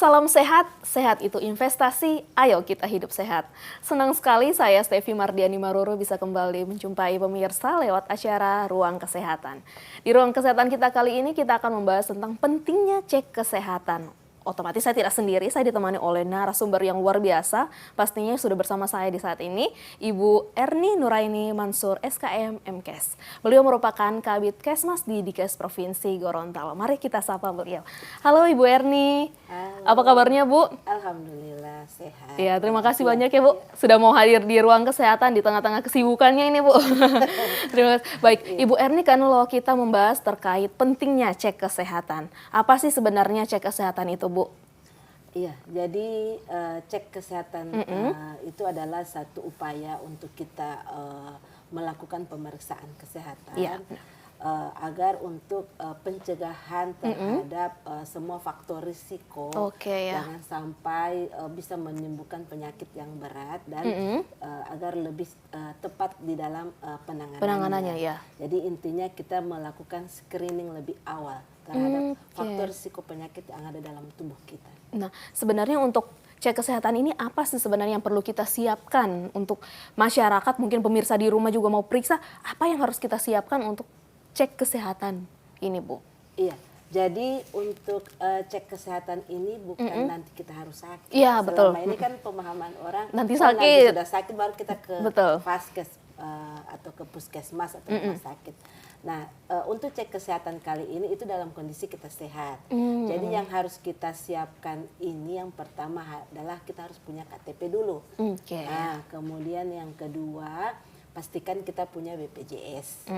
Salam sehat, sehat itu investasi, ayo kita hidup sehat. Senang sekali saya Stevi Mardiani Maroro bisa kembali menjumpai pemirsa lewat acara Ruang Kesehatan. Di Ruang Kesehatan kita kali ini kita akan membahas tentang pentingnya cek kesehatan. Otomatis saya tidak sendiri, saya ditemani oleh narasumber yang luar biasa. Pastinya sudah bersama saya di saat ini, Ibu Erni Nuraini Mansur, SKM MKes. Beliau merupakan Kabid Kesmas di Dikes Provinsi Gorontalo. Mari kita sapa beliau. Halo Ibu Erni, Halo. apa kabarnya Bu? Alhamdulillah sehat. Ya, terima kasih banyak ya Bu, sudah mau hadir di Ruang Kesehatan di tengah-tengah kesibukannya ini Bu. Terima kasih. Baik, Ibu Erni, kan lo kita membahas terkait pentingnya cek kesehatan. Apa sih sebenarnya cek kesehatan itu Bu? Iya, jadi cek kesehatan itu adalah satu upaya untuk kita melakukan pemeriksaan kesehatan. Iya. Agar untuk pencegahan terhadap semua faktor risiko, Oke, ya. jangan sampai bisa menimbulkan penyakit yang berat dan agar lebih tepat di dalam Penanganannya, ya. Jadi intinya kita melakukan screening lebih awal terhadap faktor risiko penyakit yang ada dalam tubuh kita. Nah, sebenarnya untuk cek kesehatan ini apa sih sebenarnya yang perlu kita siapkan untuk masyarakat, mungkin pemirsa di rumah juga mau periksa, apa yang harus kita siapkan untuk cek kesehatan ini Bu? Iya, jadi untuk cek kesehatan ini bukan nanti kita harus sakit. Iya, betul. Selama ini kan pemahaman orang, Nanti nanti sakit. sudah sakit baru kita ke vaskes atau ke puskesmas atau rumah sakit. Nah, untuk cek kesehatan kali ini itu dalam kondisi kita sehat. Jadi yang harus kita siapkan ini yang pertama adalah kita harus punya KTP dulu. Nah, kemudian yang kedua pastikan kita punya BPJS.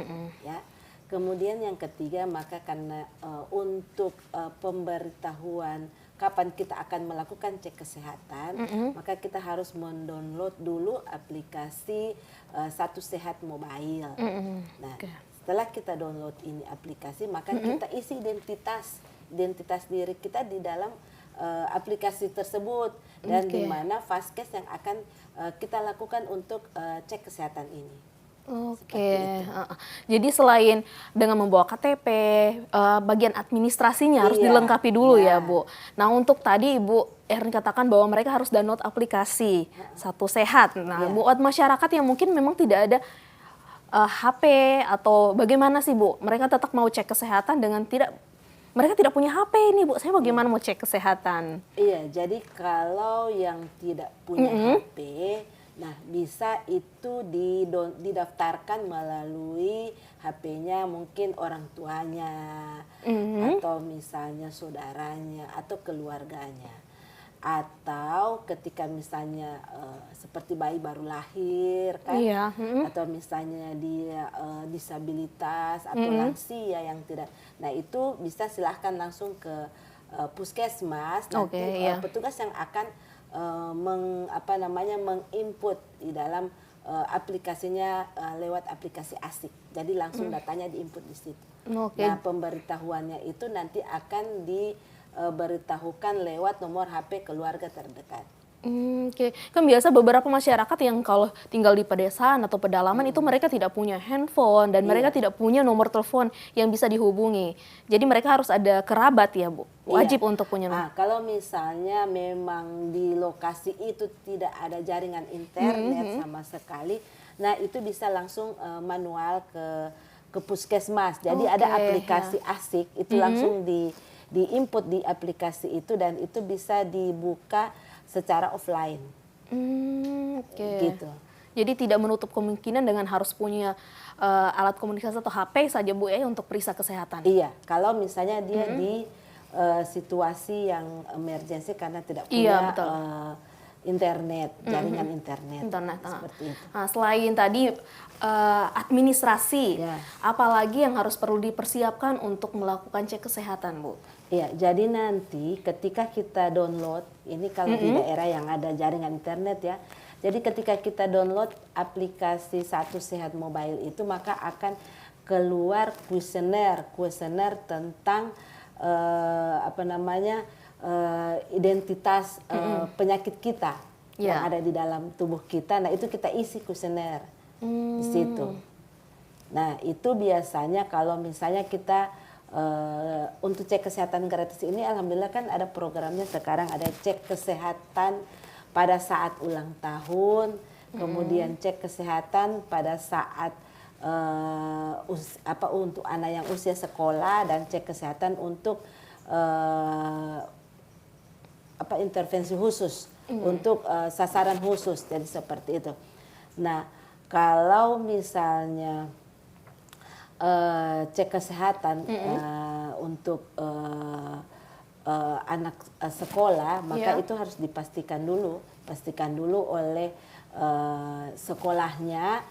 Ya. Kemudian yang ketiga, maka karena untuk pemberitahuan kapan kita akan melakukan cek kesehatan, maka kita harus mendownload dulu aplikasi Satu Sehat Mobile. Nah, setelah kita download ini aplikasi, maka kita isi identitas diri kita di dalam aplikasi tersebut dan di mana vaskes yang akan kita lakukan untuk cek kesehatan ini. Jadi selain dengan membawa KTP, bagian administrasinya harus dilengkapi dulu ya Bu. Nah, untuk tadi Ibu Erni katakan bahwa mereka harus download aplikasi Satu Sehat. Nah, buat masyarakat yang mungkin memang tidak ada HP atau bagaimana sih Bu? Mereka tetap mau cek kesehatan dengan mereka tidak punya HP ini Bu. Saya bagaimana mau cek kesehatan? Iya, jadi kalau yang tidak punya HP, nah, bisa itu didaftarkan melalui HP-nya mungkin orang tuanya, atau misalnya saudaranya, atau keluarganya. Atau ketika misalnya seperti bayi baru lahir, kan? Atau misalnya dia disabilitas, atau lansia yang tidak. Nah, itu bisa silahkan langsung ke puskesmas, nanti petugas yang akan menginput di dalam aplikasinya lewat aplikasi ASIK. Jadi langsung datanya diinput di situ. Nah, pemberitahuannya itu nanti akan diberitahukan lewat nomor HP keluarga terdekat. Kan biasa beberapa masyarakat yang kalau tinggal di pedesaan atau pedalaman itu mereka tidak punya handphone dan mereka tidak punya nomor telepon yang bisa dihubungi. Jadi mereka harus ada kerabat ya Bu, wajib untuk punya nomor. Nah, kalau misalnya memang di lokasi itu tidak ada jaringan internet sama sekali, nah itu bisa langsung manual ke puskesmas. Jadi ada aplikasi ASIK itu langsung diinput di aplikasi itu dan itu bisa dibuka secara offline. Gitu. Jadi tidak menutup kemungkinan dengan harus punya alat komunikasi atau HP saja Bu ya untuk periksa kesehatan. Iya, kalau misalnya dia di situasi yang emergency karena tidak punya internet, jaringan internet. Seperti itu. Nah, selain tadi administrasi, apalagi yang harus perlu dipersiapkan untuk melakukan cek kesehatan Bu? Iya, jadi nanti ketika kita download, ini kalau di daerah yang ada jaringan internet ya, jadi ketika kita download aplikasi Satu Sehat Mobile itu, maka akan keluar kuesioner tentang identitas penyakit kita yang ada di dalam tubuh kita. Nah, itu kita isi kuesioner di situ. Nah, itu biasanya kalau misalnya kita untuk cek kesehatan gratis ini alhamdulillah kan ada programnya sekarang, ada cek kesehatan pada saat ulang tahun, kemudian cek kesehatan pada saat untuk anak yang usia sekolah, dan cek kesehatan untuk intervensi khusus untuk sasaran khusus, jadi seperti itu. Nah, kalau misalnya cek kesehatan untuk anak sekolah, maka itu harus dipastikan dulu oleh sekolahnya.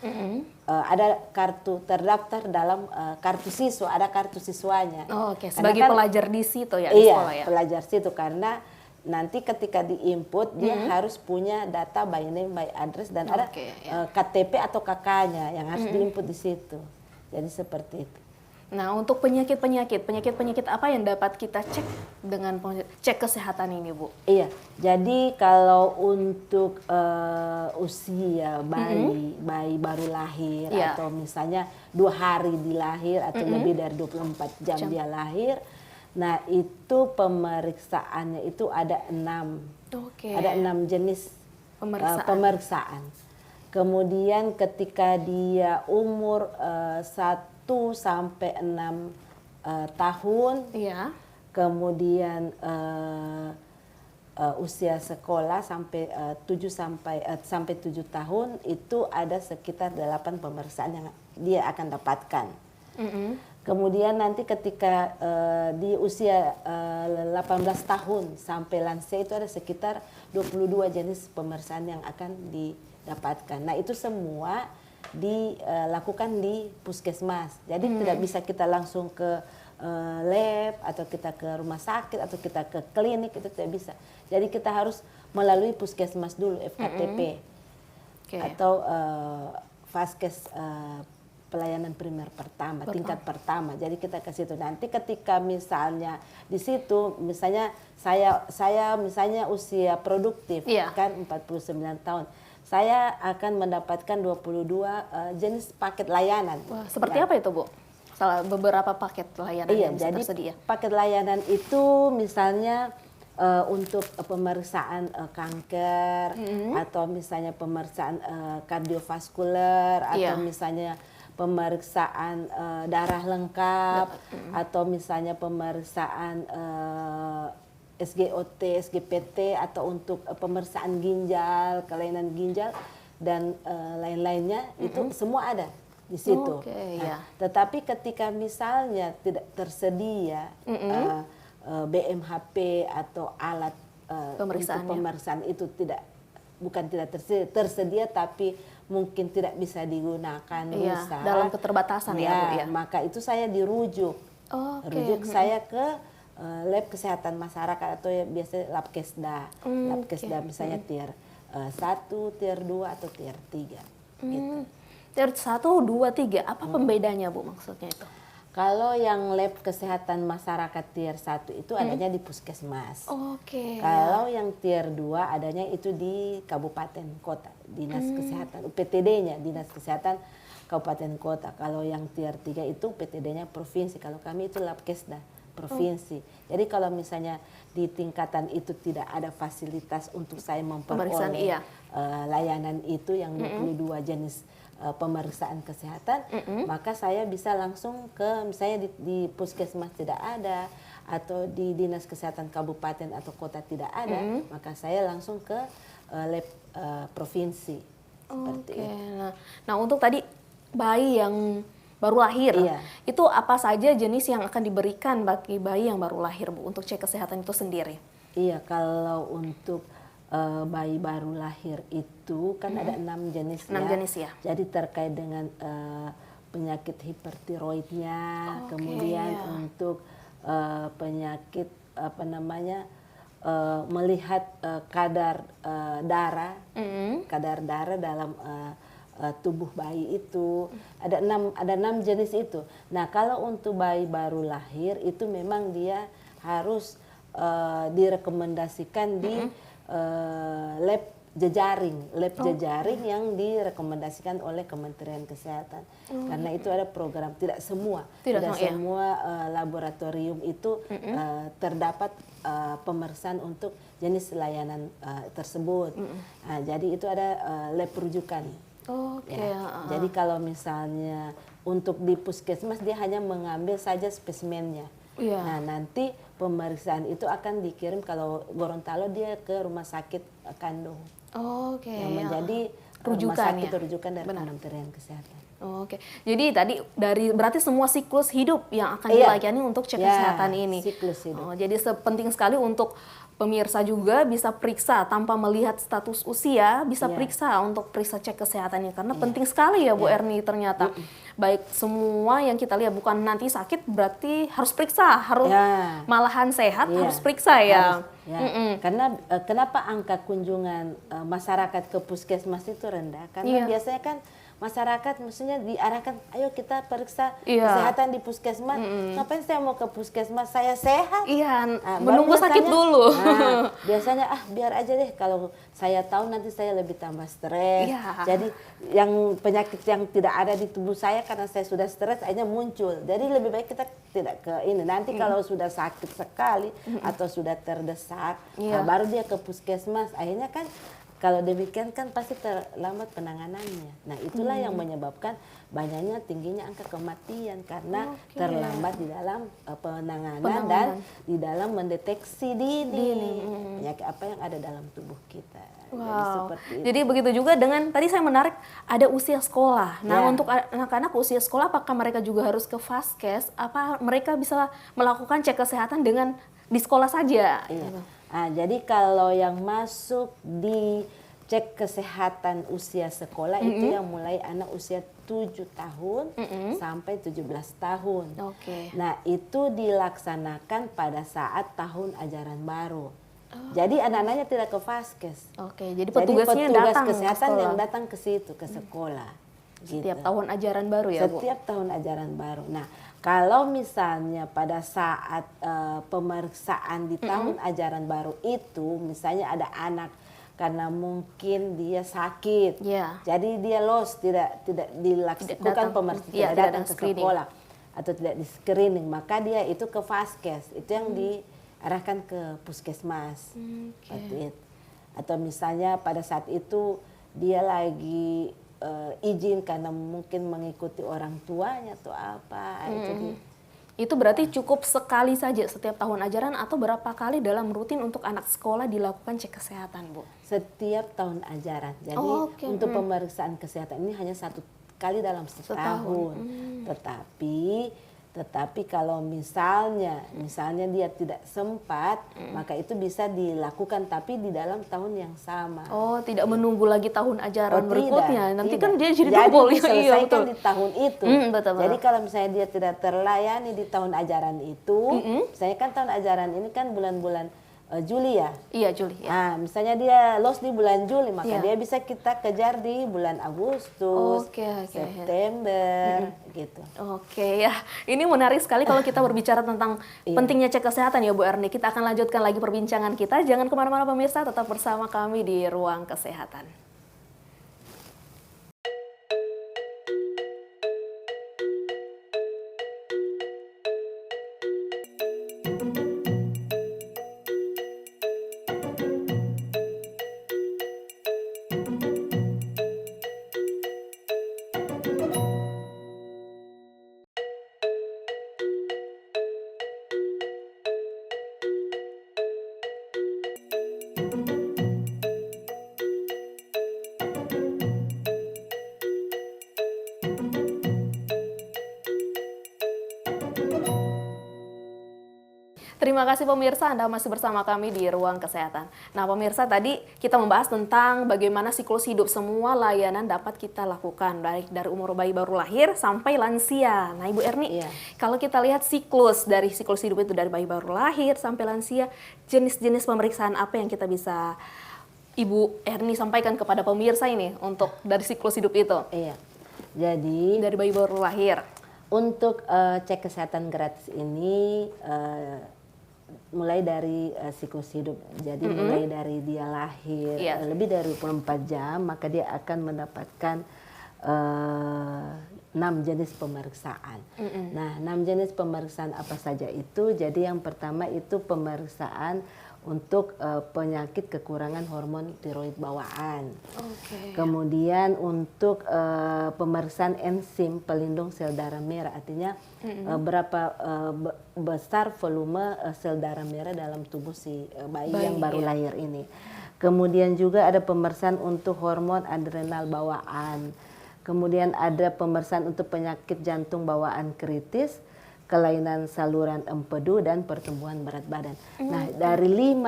Ada kartu terdaftar dalam kartu siswa, ada kartu siswanya. Oh, oke. Sebagai pelajar di situ ya, di sekolah ya? Iya, pelajar situ, karena nanti ketika di-input dia harus punya data by name, by address, dan ada KTP atau KK-nya yang harus di-input di situ. Jadi seperti itu. Nah, untuk penyakit apa yang dapat kita cek dengan cek kesehatan ini, Bu? Iya, jadi kalau untuk usia bayi baru lahir atau misalnya 2 hari dilahir atau lebih dari 24 jam dia lahir, nah itu pemeriksaannya itu ada 6. Ada 6 jenis pemeriksaan. Kemudian ketika dia umur 1 sampai 6 tahun, kemudian usia sekolah sampai 7 tahun, itu ada sekitar 8 pemeriksaan yang dia akan dapatkan. Kemudian nanti ketika di usia 18 tahun sampai lansia itu ada sekitar 22 jenis pemeriksaan yang akan didapatkan. Nah, itu semua dilakukan di puskesmas. Jadi tidak bisa kita langsung ke lab atau kita ke rumah sakit atau kita ke klinik, itu tidak bisa. Jadi kita harus melalui puskesmas dulu, FKTP atau Vaskes pelayanan primer pertama, tingkat pertama. Jadi kita ke situ. Nanti ketika misalnya di situ, misalnya saya misalnya usia produktif kan 49 tahun. Saya akan mendapatkan 22 jenis paket layanan. Wah, seperti apa itu, Bu? Salah beberapa paket layanan yang bisa tersedia. Paket layanan itu misalnya untuk pemeriksaan kanker, atau misalnya pemeriksaan kardiovaskuler, atau misalnya pemeriksaan darah lengkap, atau misalnya pemeriksaan SGOT, SGPT, atau untuk pemeriksaan ginjal, kelainan ginjal, dan lain-lainnya, itu semua ada di situ. Tetapi ketika misalnya tidak tersedia BMHP atau alat untuk pemeriksaan itu bukan tidak tersedia, tapi mungkin tidak bisa digunakan, rusak dalam keterbatasan Bu, maka itu saya dirujuk. Rujuk saya ke lab kesehatan masyarakat atau biasanya Labkesda. Labkesda misalnya tier 1, tier 2 atau tier 3 gitu. Tier 1, 2, 3, apa pembedanya, Bu, maksudnya itu? Kalau yang lab kesehatan masyarakat tier 1 itu adanya di puskesmas. Kalau yang tier 2 adanya itu di kabupaten kota, dinas kesehatan, UPTD-nya dinas kesehatan kabupaten kota. Kalau yang tier 3 itu UPTD-nya provinsi. Kalau kami itu Labkesda provinsi. Jadi kalau misalnya di tingkatan itu tidak ada fasilitas untuk saya memperoleh layanan itu yang 22 jenis pemeriksaan kesehatan, maka saya bisa langsung ke misalnya di puskesmas tidak ada, atau di dinas kesehatan kabupaten atau kota tidak ada, maka saya langsung ke lab provinsi. Seperti itu. Nah, untuk tadi bayi yang baru lahir, itu apa saja jenis yang akan diberikan bagi bayi yang baru lahir, Bu, untuk cek kesehatan itu sendiri? Iya, kalau untuk bayi baru lahir itu kan ada 6 jenis. 6 jenis ya. Jadi terkait dengan penyakit hipertiroidnya, kemudian untuk penyakit melihat kadar darah, kadar darah dalam tubuh bayi itu ada 6 jenis itu. Nah, kalau untuk bayi baru lahir itu memang dia harus direkomendasikan di lab lab jejaring yang direkomendasikan oleh Kementerian Kesehatan. Karena itu ada program, tidak semua laboratorium itu terdapat pemeriksaan untuk jenis layanan tersebut. Nah, jadi itu ada lab rujukan. Jadi kalau misalnya untuk di puskesmas dia hanya mengambil saja spesimennya. Nah, nanti pemeriksaan itu akan dikirim kalau Gorontalo dia ke rumah sakit kandung. Yang menjadi rumah sakit rujukan dari Kementerian Kesehatan. Jadi tadi berarti semua siklus hidup yang akan dilayani untuk cek kesehatan ini. Siklus hidup. Jadi penting sekali untuk pemirsa juga bisa periksa tanpa melihat status usia, bisa periksa untuk periksa cek kesehatannya karena penting sekali ya Bu Erni ternyata. Baik semua yang kita lihat bukan nanti sakit berarti harus periksa, harus malahan sehat harus periksa ya. Karena kenapa angka kunjungan masyarakat ke puskesmas itu rendah? Karena biasanya kan masyarakat mestinya diarahkan, ayo kita periksa kesehatan di puskesmas. Ngapain saya mau ke puskesmas? Saya sehat. Menunggu sakit dulu. Biasanya biar aja deh, kalau saya tahu nanti saya lebih tambah stres. Jadi yang penyakit yang tidak ada di tubuh saya karena saya sudah stres akhirnya muncul. Jadi lebih baik kita tidak ke ini. Nanti kalau sudah sakit sekali atau sudah terdesak, baru dia ke puskesmas. Akhirnya kan kalau demikian kan pasti terlambat penanganannya. Nah, itulah yang menyebabkan banyaknya tingginya angka kematian karena terlambat di dalam penanganan dan di dalam mendeteksi dini penyakit apa yang ada dalam tubuh kita. Jadi begitu juga dengan tadi saya menarik ada usia sekolah. Nah, untuk anak-anak usia sekolah apakah mereka juga harus ke Vaskes? Apa mereka bisa melakukan cek kesehatan dengan di sekolah saja? Jadi kalau yang masuk di cek kesehatan usia sekolah itu yang mulai anak usia 7 tahun sampai 17 tahun. Nah, itu dilaksanakan pada saat tahun ajaran baru. Jadi anak-anaknya tidak ke Vaskes. Jadi petugasnya datang kesehatan yang datang ke situ, ke sekolah. Setiap tahun ajaran baru ya, Bu? Setiap tahun ajaran baru. Nah, kalau misalnya pada saat pemeriksaan di tahun ajaran baru itu, misalnya ada anak karena mungkin dia sakit, jadi dia tidak dilakukan pemeriksaan, tidak datang ke sekolah atau tidak di screening, maka dia itu ke Vaskes, itu yang diarahkan ke puskesmas. Atau misalnya pada saat itu dia lagi izin karena mungkin mengikuti orang tuanya atau apa. Itu berarti cukup sekali saja setiap tahun ajaran atau berapa kali dalam rutin untuk anak sekolah dilakukan cek kesehatan, Bu? Setiap tahun ajaran. Jadi untuk pemeriksaan kesehatan ini hanya 1 kali dalam setahun. Tetapi kalau misalnya dia tidak sempat, maka itu bisa dilakukan tapi di dalam tahun yang sama. Tidak menunggu lagi tahun ajaran berikutnya. Nanti kan dia jadi double. Diselesaikan di tahun itu. Jadi kalau misalnya dia tidak terlayani di tahun ajaran itu, misalnya kan tahun ajaran ini kan bulan-bulan Juli ya? Iya, Juli. Nah, misalnya dia los di bulan Juli, maka dia bisa kita kejar di bulan Agustus, September, gitu. Ini menarik sekali kalau kita berbicara tentang pentingnya cek kesehatan ya Bu Erni. Kita akan lanjutkan lagi perbincangan kita. Jangan kemana-mana pemirsa, tetap bersama kami di Ruang Kesehatan. Terima kasih pemirsa, Anda masih bersama kami di Ruang Kesehatan. Nah pemirsa, tadi kita membahas tentang bagaimana siklus hidup semua layanan dapat kita lakukan, baik dari umur bayi baru lahir sampai lansia. Nah Ibu Erni, kalau kita lihat siklus hidup itu dari bayi baru lahir sampai lansia, jenis-jenis pemeriksaan apa yang kita bisa Ibu Erni sampaikan kepada pemirsa ini untuk dari siklus hidup itu? Jadi dari bayi baru lahir. Untuk cek kesehatan gratis ini mulai dari siklus hidup. Jadi mulai dari dia lahir lebih dari 24 jam, maka dia akan mendapatkan 6 jenis pemeriksaan. Nah, 6 jenis pemeriksaan apa saja itu? Jadi yang pertama itu pemeriksaan untuk penyakit kekurangan hormon tiroid bawaan. Kemudian untuk pemeriksaan enzim pelindung sel darah merah, artinya berapa besar volume sel darah merah dalam tubuh si bayi yang baru lahir ini. Kemudian juga ada pemeriksaan untuk hormon adrenal bawaan. Kemudian ada pemeriksaan untuk penyakit jantung bawaan kritis, kelainan saluran empedu, dan pertumbuhan berat badan. Nah, dari 6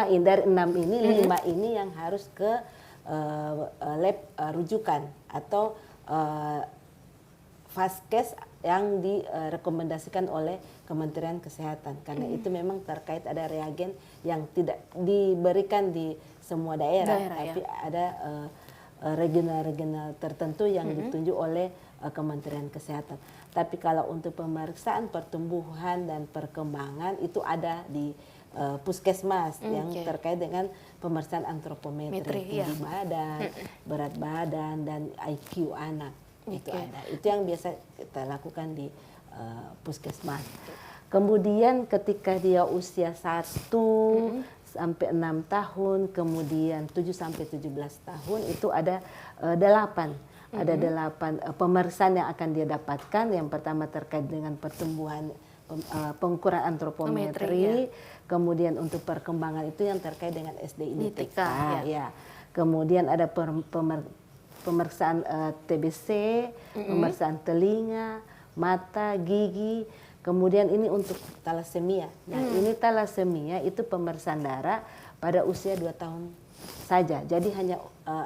ini, 5 ini yang harus ke lab rujukan atau vaskes yang direkomendasikan oleh Kementerian Kesehatan. Karena itu memang terkait ada reagen yang tidak diberikan di semua daerah tapi ada regional-regional tertentu yang ditunjuk oleh Kementerian Kesehatan. Tapi kalau untuk pemeriksaan pertumbuhan dan perkembangan itu ada di puskesmas yang terkait dengan pemeriksaan antropometri, tinggi badan, berat badan, dan IQ anak. Itu ada. Itu yang biasa kita lakukan di puskesmas. Kemudian ketika dia usia 1 sampai 6 tahun, kemudian 7 sampai 17 tahun itu ada 8. Ada 8 pemeriksaan yang akan dia dapatkan. Yang pertama terkait dengan pertumbuhan, pengukuran antropometri, kemudian untuk perkembangan itu yang terkait dengan SDI-DTK. Kemudian ada pemeriksaan TBC, pemeriksaan telinga, mata, gigi. Kemudian ini untuk talasemia. Nah, ini talasemia itu pemeriksaan darah pada usia 2 tahun saja. Jadi hanya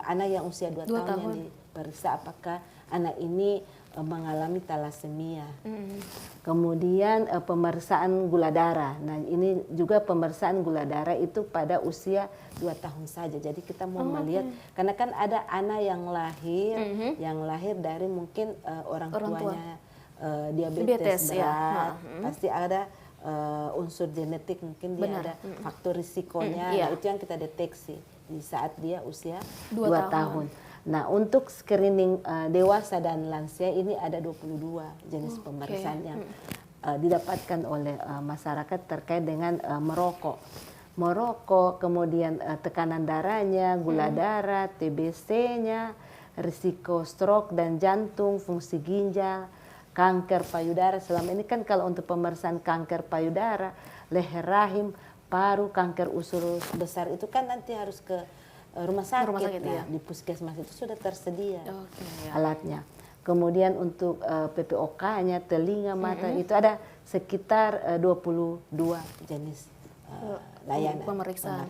anak yang usia 2 tahun yang diperiksa apakah anak ini mengalami talasemia. Kemudian pemeriksaan gula darah. Nah, ini juga pemeriksaan gula darah itu pada usia 2 tahun saja. Jadi kita mau melihat, karena kan ada anak yang lahir dari mungkin orang tuanya diabetes berat, pasti ada unsur genetik, mungkin dia ada faktor risikonya. Nah, itu yang kita deteksi di saat dia usia 2 tahun. Nah, untuk screening dewasa dan lansia ini ada 22 jenis pemeriksaan yang didapatkan oleh masyarakat terkait dengan merokok, kemudian tekanan darahnya, gula darah, TBC-nya, risiko stroke dan jantung, fungsi ginjal, kanker payudara. Selama ini kan kalau untuk pemeriksaan kanker payudara, leher rahim, paru, kanker usus besar itu kan nanti harus ke rumah sakit. Nah, di puskesmas itu sudah tersedia alatnya. Kemudian untuk PPOK-nya, telinga, mata, itu ada sekitar 22 jenis layanan pemeriksaan.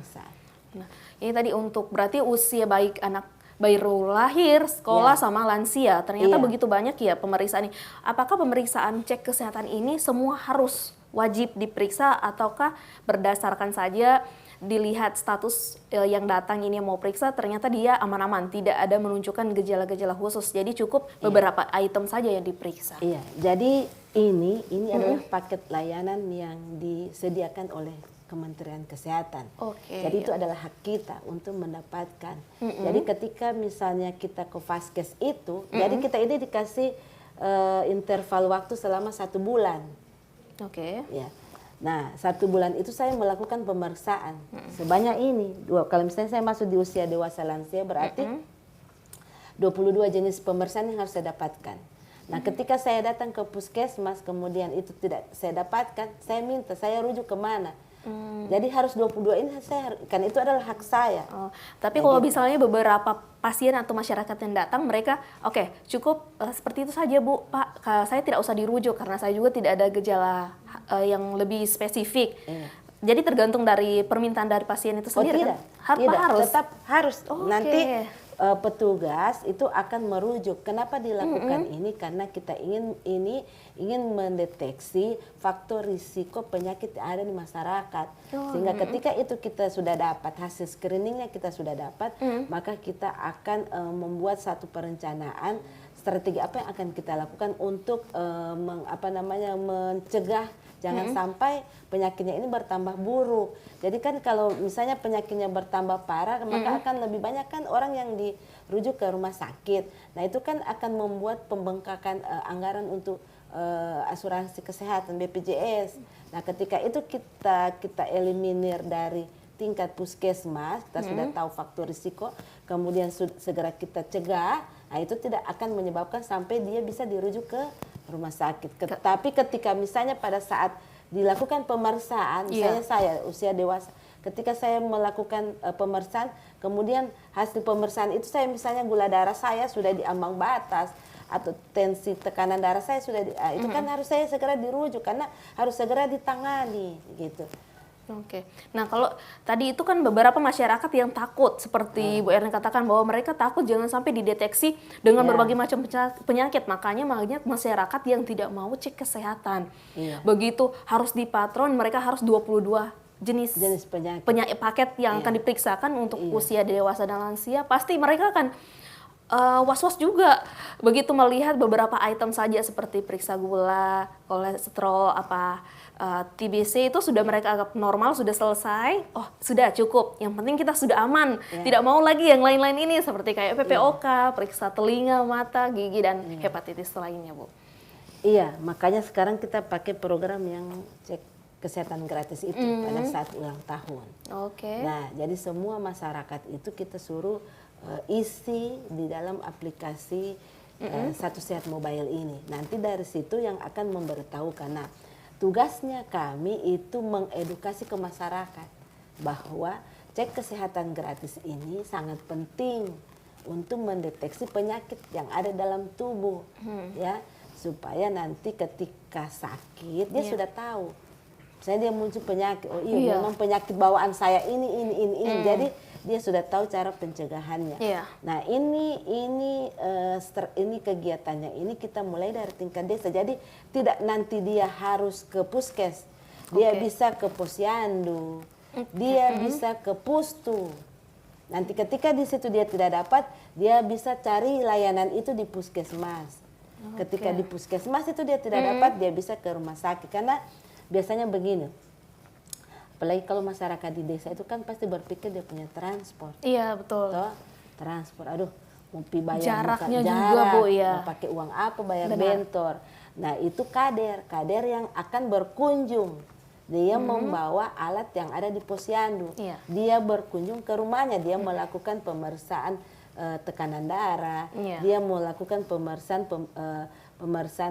Nah, ini tadi untuk berarti usia baik anak baru lahir, sekolah, sama lansia. Ternyata begitu banyak ya pemeriksaan ini. Apakah pemeriksaan cek kesehatan ini semua harus wajib diperiksa ataukah berdasarkan saja dilihat status yang datang ini yang mau periksa ternyata dia aman-aman, tidak ada menunjukkan gejala-gejala khusus. Jadi cukup beberapa item saja yang diperiksa. Iya, jadi ini adalah paket layanan yang disediakan oleh Kementerian Kesehatan. Jadi itu adalah hak kita untuk mendapatkan. Jadi ketika misalnya kita ke vaskes itu, jadi kita ini dikasih interval waktu selama 1 bulan. Ya. Nah, 1 bulan itu saya melakukan pemeriksaan sebanyak ini. Kalau misalnya saya masuk di usia dewasa lansia berarti 22 jenis pemeriksaan yang harus saya dapatkan. Nah, ketika saya datang ke puskesmas kemudian itu tidak saya dapatkan, saya minta, saya rujuk kemana? Jadi harus 22 ini kan itu adalah hak saya. Tapi kalau misalnya beberapa pasien atau masyarakat yang datang mereka cukup seperti itu saja Bu, Pak, saya tidak usah dirujuk karena saya juga tidak ada gejala yang lebih spesifik. Jadi tergantung dari permintaan dari pasien itu sendiri. Tidak, harus. Tetap harus. Nanti petugas itu akan merujuk. Kenapa dilakukan ini? Karena kita ingin mendeteksi faktor risiko penyakit yang ada di masyarakat. Sehingga ketika itu kita sudah dapat hasil screeningnya, kita sudah dapat, maka kita akan membuat satu perencanaan strategi apa yang akan kita lakukan untuk mencegah Jangan sampai penyakitnya ini bertambah buruk. Jadi kan kalau misalnya penyakitnya bertambah parah, maka akan lebih banyak kan orang yang dirujuk ke rumah sakit. Nah itu kan akan membuat pembengkakan anggaran untuk asuransi kesehatan BPJS. Nah ketika itu kita eliminir dari tingkat puskesmas, kita sudah tahu faktor risiko, kemudian segera kita cegah, nah itu tidak akan menyebabkan sampai dia bisa dirujuk ke rumah sakit. Tapi ketika misalnya pada saat dilakukan pemeriksaan, misalnya saya usia dewasa, ketika saya melakukan pemeriksaan, kemudian hasil pemeriksaan itu saya misalnya gula darah saya sudah di ambang batas, atau tensi tekanan darah saya sudah itu kan harus saya segera dirujuk karena harus segera ditangani gitu. Oke, nah kalau tadi itu kan beberapa masyarakat yang takut, seperti Bu Erna katakan bahwa mereka takut jangan sampai dideteksi dengan berbagai macam penyakit, makanya banyak masyarakat yang tidak mau cek kesehatan. Begitu harus dipatron, mereka harus 22 jenis penyakit paket yang akan diperiksakan untuk usia dewasa dan lansia, pasti mereka akan was-was juga begitu melihat beberapa item saja seperti periksa gula, kolesterol, TBC itu sudah mereka anggap normal, sudah selesai, oh sudah cukup, yang penting kita sudah aman, tidak mau lagi yang lain-lain ini seperti kayak PPOK, periksa telinga, mata, gigi, dan hepatitis lainnya, Bu. Iya, makanya sekarang kita pakai program yang cek kesehatan gratis itu pada saat ulang tahun. Nah, jadi semua masyarakat itu kita suruh isi di dalam aplikasi Satu Sehat Mobile ini. Nanti dari situ yang akan memberitahu, karena tugasnya kami itu mengedukasi ke masyarakat bahwa cek kesehatan gratis ini sangat penting untuk mendeteksi penyakit yang ada dalam tubuh, ya, supaya nanti ketika sakit dia sudah tahu. Misalnya dia muncul penyakit, oh iya memang penyakit bawaan saya ini. Jadi dia sudah tahu cara pencegahannya. Nah ini kegiatannya ini kita mulai dari tingkat desa. Jadi tidak nanti dia harus ke puskes, dia bisa ke posyandu, dia bisa ke pustu. Nanti ketika di situ dia tidak dapat, dia bisa cari layanan itu di puskesmas. Ketika di puskesmas itu dia tidak dapat, dia bisa ke rumah sakit. Karena biasanya begini, apalagi kalau masyarakat di desa itu kan pasti berpikir dia punya transport. Iya betul. Toh, transport, aduh mau bayar jaraknya juga, Bu, ya. Mau pakai uang apa bayar bentor. Nah itu kader yang akan berkunjung. Dia membawa alat yang ada di posyandu. Dia berkunjung ke rumahnya, dia melakukan pemeriksaan tekanan darah, dia melakukan pemeriksaan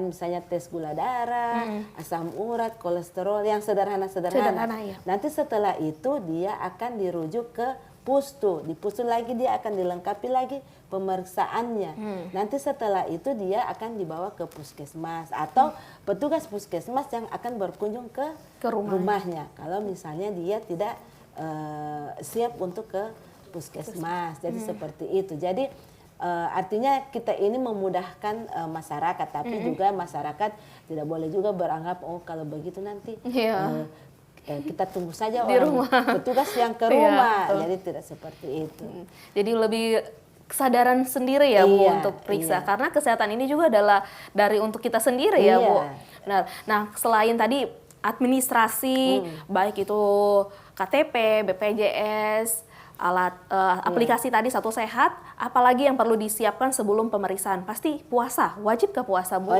misalnya tes gula darah, asam urat, kolesterol yang sederhana. Nanti setelah itu dia akan dirujuk ke pustu. Di pustu lagi dia akan dilengkapi lagi pemeriksaannya. Nanti setelah itu dia akan dibawa ke puskesmas atau petugas puskesmas yang akan berkunjung ke rumahnya. Kalau misalnya dia tidak siap untuk ke puskesmas. Jadi seperti itu. Jadi artinya kita ini memudahkan masyarakat, tapi juga masyarakat tidak boleh juga beranggap oh kalau begitu nanti kita tunggu saja petugas yang ke rumah. Jadi tidak seperti itu. Jadi lebih kesadaran sendiri ya, Bu, untuk periksa. Karena kesehatan ini juga adalah dari untuk kita sendiri ya, Bu. Nah, selain tadi administrasi, baik itu KTP, BPJS, alat aplikasi tadi Satu Sehat, apalagi yang perlu disiapkan sebelum pemeriksaan? Pasti puasa, wajib ke puasa, Bu?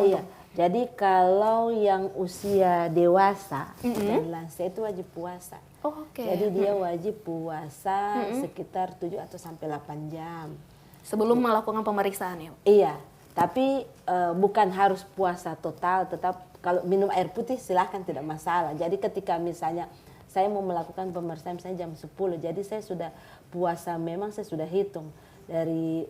Jadi kalau yang usia dewasa dan lansia itu wajib puasa. Jadi dia wajib puasa sekitar 7 atau sampai 8 jam. Sebelum melakukan pemeriksaan ya? Iya, tapi bukan harus puasa total, tetap kalau minum air putih silahkan, tidak masalah. Jadi ketika misalnya saya mau melakukan pemeriksaan misalnya jam 10, jadi saya sudah puasa, memang saya sudah hitung dari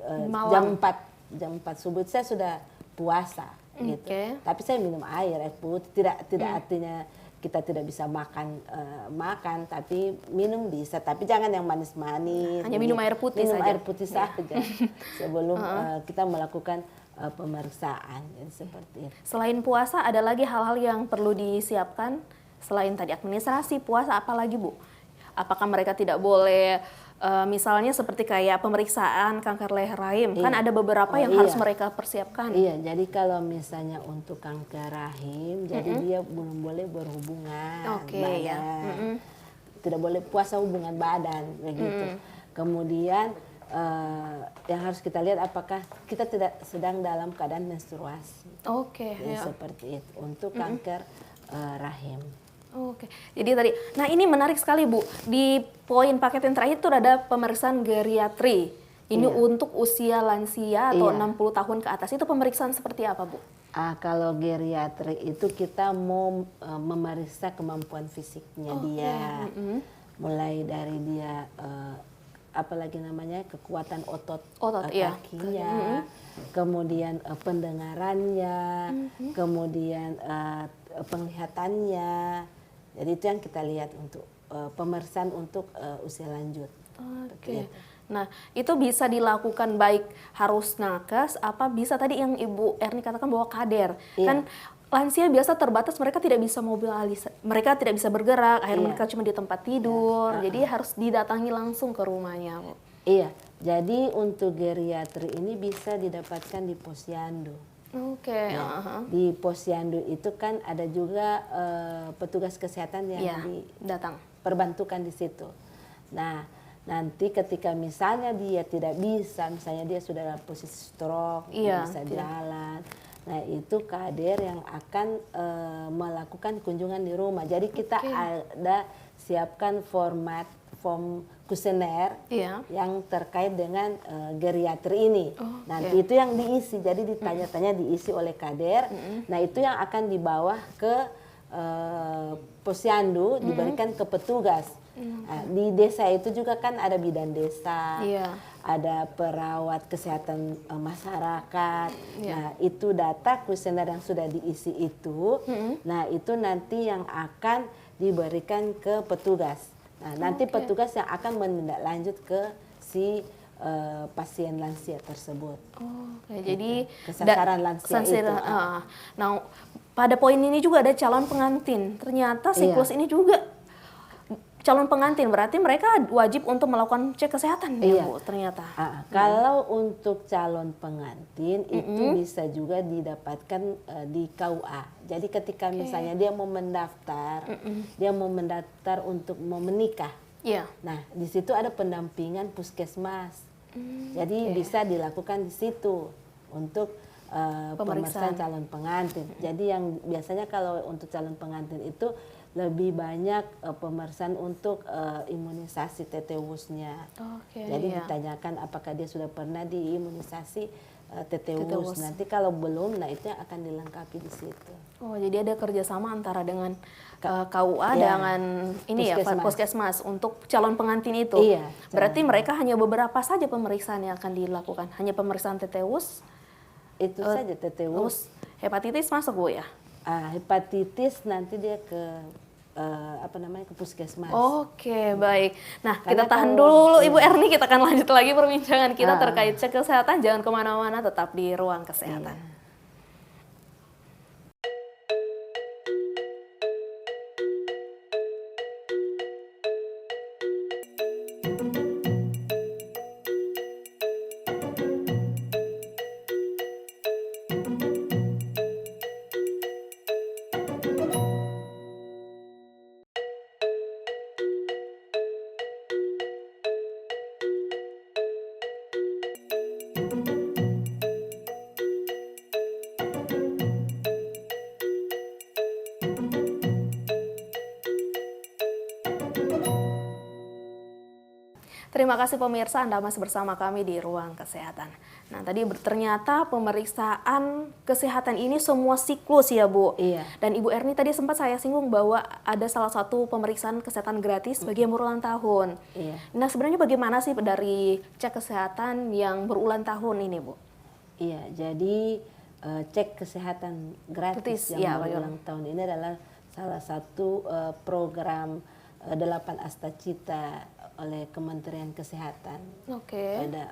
jam 4 subuh saya sudah puasa gitu. Tapi saya minum air putih, tidak artinya kita tidak bisa makan, tapi minum bisa, tapi jangan yang manis-manis. Hanya minum air putih saja. Minum air putih saja sebelum kita melakukan pemeriksaan, jadi seperti itu. Selain puasa, ada lagi hal-hal yang perlu disiapkan selain tadi administrasi, puasa, apa lagi, Bu? apakah mereka tidak boleh misalnya seperti kayak pemeriksaan kanker leher rahim, kan ada beberapa yang harus mereka persiapkan. Iya, jadi kalau misalnya untuk kanker rahim, jadi dia belum boleh berhubungan badan, tidak boleh puasa hubungan badan, begitu. Kemudian yang harus kita lihat apakah kita tidak sedang dalam keadaan menstruasi. Seperti itu untuk kanker rahim. Jadi tadi, nah ini menarik sekali Bu, di poin paket yang terakhir itu ada pemeriksaan geriatri. Ini untuk usia lansia atau 60 tahun ke atas, itu pemeriksaan seperti apa Bu? Kalau geriatri itu kita mau memeriksa kemampuan fisiknya dia, mulai dari dia apalagi namanya kekuatan otot kakinya, kemudian pendengarannya, kemudian penglihatannya. Jadi itu yang kita lihat untuk pemeriksaan untuk usia lanjut. Nah, itu bisa dilakukan baik harus nakes, apa bisa tadi yang Ibu Erni katakan bahwa kader. Kan lansia biasa terbatas, mereka tidak bisa mobilisasi, mereka tidak bisa bergerak, akhirnya mereka cuma di tempat tidur, jadi harus didatangi langsung ke rumahnya. Iya, jadi untuk geriatri ini bisa didapatkan di posyandu. Di posyandu itu kan ada juga petugas kesehatan yang datang perbantukan di situ. Nah, nanti ketika misalnya dia tidak bisa, misalnya dia sudah dalam posisi stroke, bisa jalan. Nah, itu kader yang akan melakukan kunjungan di rumah. Jadi kita ada siapkan form kuesioner yang terkait dengan geriatri ini. Nanti itu yang diisi, jadi ditanya-tanya diisi oleh kader. Nah, itu yang akan dibawa ke posyandu, diberikan ke petugas. Nah, di desa itu juga kan ada bidan desa, ada perawat kesehatan masyarakat. Nah, itu data kuesioner yang sudah diisi itu, nah itu nanti yang akan diberikan ke petugas. Nah, nanti petugas yang akan menindaklanjut ke si pasien lansia tersebut. Jadi kesasaran lansia itu. Nah, pada poin ini juga ada calon pengantin. Ternyata siklus ini juga calon pengantin, berarti mereka wajib untuk melakukan cek kesehatan ya Bu, ternyata. Kalau untuk calon pengantin itu bisa juga didapatkan di KUA. Jadi ketika misalnya dia mau mendaftar, dia mau mendaftar untuk mau menikah. Nah, di situ ada pendampingan puskesmas. Jadi bisa dilakukan di situ untuk pemeriksaan calon pengantin. Jadi yang biasanya kalau untuk calon pengantin itu lebih banyak pemeriksaan untuk imunisasi tetanusnya. Jadi ditanyakan apakah dia sudah pernah diimunisasi tetanus. Nanti kalau belum, nah itu yang akan dilengkapi di situ. Jadi ada kerjasama antara dengan KUA dengan ini puskesmas untuk calon pengantin itu. Berarti mereka hanya beberapa saja pemeriksaan yang akan dilakukan. Hanya pemeriksaan tetanus. Itu saja tetanus. Hepatitis masuk Bu ya? Hepatitis nanti dia ke ke puskesmas. Baik. Nah, kita tahan dulu Ibu Erni, kita akan lanjut lagi perbincangan kita terkait cek kesehatan. Jangan kemana-mana, tetap di Ruang Kesehatan. Terima kasih pemirsa, Anda masih bersama kami di Ruang Kesehatan. Nah, tadi ternyata pemeriksaan kesehatan ini semua siklus ya Bu. Dan Ibu Erni tadi sempat saya singgung bahwa ada salah satu pemeriksaan kesehatan gratis bagi yang berulang tahun. Nah, sebenarnya bagaimana sih dari cek kesehatan yang berulang tahun ini Bu? Jadi cek kesehatan gratis yang berulang tahun ini adalah salah satu program 8 Astacita oleh Kementerian Kesehatan pada